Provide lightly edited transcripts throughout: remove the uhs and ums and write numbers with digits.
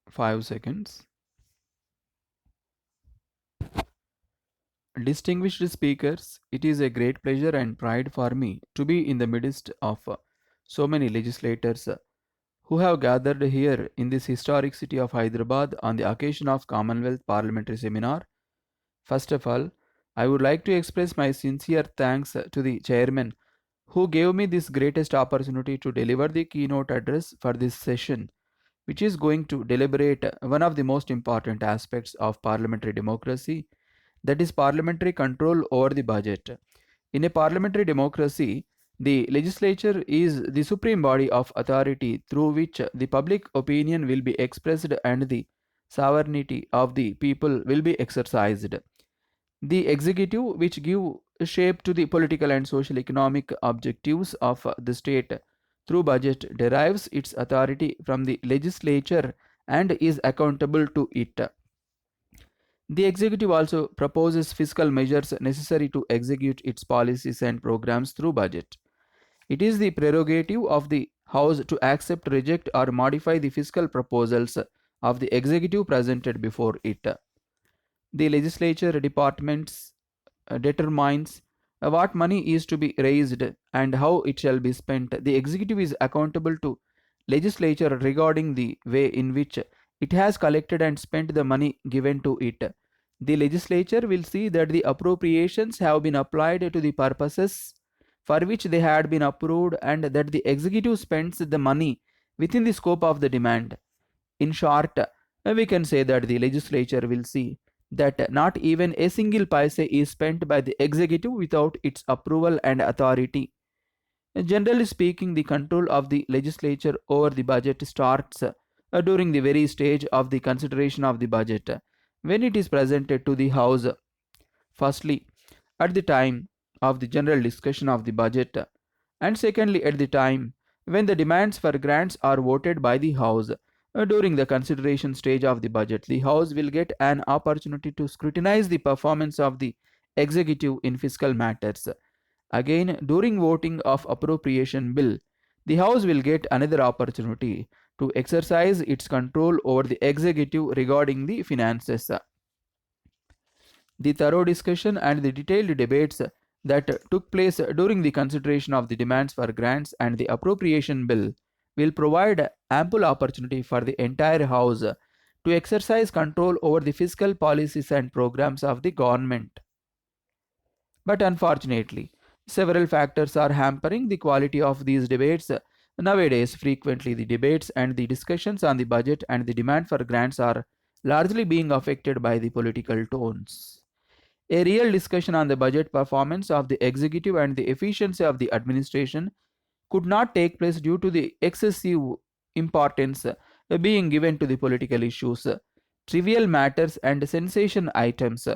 5 seconds. Distinguished speakers, it is a great pleasure and pride for me to be in the midst of so many legislators who have gathered here in this historic city of Hyderabad on the occasion of Commonwealth Parliamentary Seminar. First of all, I would like to express my sincere thanks to the chairman who gave me this greatest opportunity to deliver the keynote address for this session, which is going to deliberate one of the most important aspects of parliamentary democracy, that is, parliamentary control over the budget. In a parliamentary democracy, the legislature is the supreme body of authority through which the public opinion will be expressed and the sovereignty of the people will be exercised. The executive, which give shape to the political and social economic objectives of the state through budget, derives its authority from the legislature and is accountable to it. The executive also proposes fiscal measures necessary to execute its policies and programs through budget. It is the prerogative of the House to accept, reject, or modify the fiscal proposals of the executive presented before it. The legislature departments determines what money is to be raised and how it shall be spent. The executive is accountable to legislature regarding the way in which it has collected and spent the money given to it. The legislature will see that the appropriations have been applied to the purposes for which they had been approved and that the executive spends the money within the scope of the demand. In short, we can say that the legislature will see that not even a single paise is spent by the executive without its approval and authority. Generally speaking, the control of the legislature over the budget starts during the very stage of the consideration of the budget, when it is presented to the House. Firstly, at the time of the general discussion of the budget, and secondly, at the time when the demands for grants are voted by the House. During the consideration stage of the budget, the House will get an opportunity to scrutinize the performance of the executive in fiscal matters. Again, during voting of appropriation bill, the House will get another opportunity to exercise its control over the executive regarding the finances. The thorough discussion and the detailed debates that took place during the consideration of the demands for grants and the appropriation bill will provide ample opportunity for the entire House to exercise control over the fiscal policies and programs of the government. But unfortunately, several factors are hampering the quality of these debates. Nowadays, frequently the debates and the discussions on the budget and the demand for grants are largely being affected by the political tones. A real discussion on the budget performance of the executive and the efficiency of the administration could not take place due to the excessive importance being given to the political issues, trivial matters, and sensation items.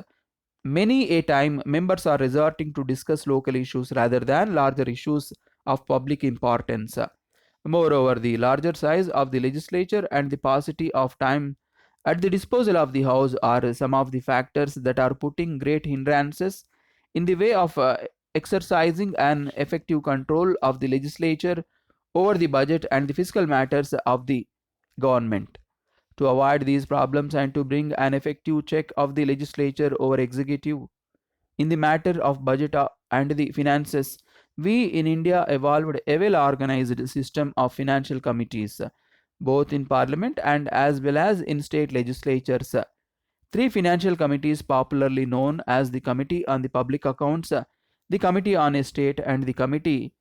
Many a time, members are resorting to discuss local issues rather than larger issues of public importance. Moreover, the larger size of the legislature and the paucity of time at the disposal of the House are some of the factors that are putting great hindrances in the way of exercising an effective control of the legislature over the budget and the fiscal matters of the government. To avoid these problems and to bring an effective check of the legislature over executive in the matter of budget and the finances, we in India evolved a well organized system of financial committees, both in parliament and as well as in state legislatures. Three financial committees, popularly known as the Committee on the Public Accounts, the Committee on Estate, and the Committee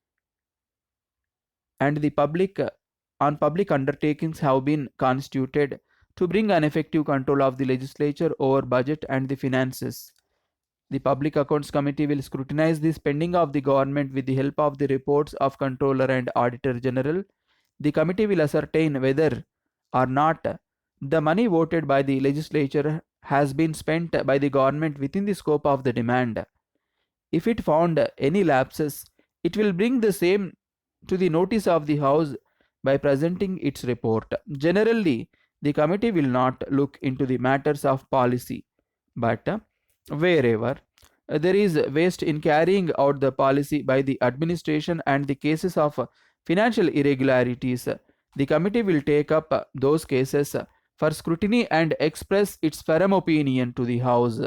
and the Public on Public Undertakings, have been constituted to bring an effective control of the legislature over budget and the finances. The Public Accounts Committee will scrutinize the spending of the government with the help of the reports of Controller and Auditor General. The committee will ascertain whether or not the money voted by the legislature has been spent by the government within the scope of the demand. If it found any lapses, it will bring the same to the notice of the House by presenting its report. Generally, the committee will not look into the matters of policy, but wherever there is waste in carrying out the policy by the administration and the cases of financial irregularities, the committee will take up those cases for scrutiny and express its firm opinion to the House.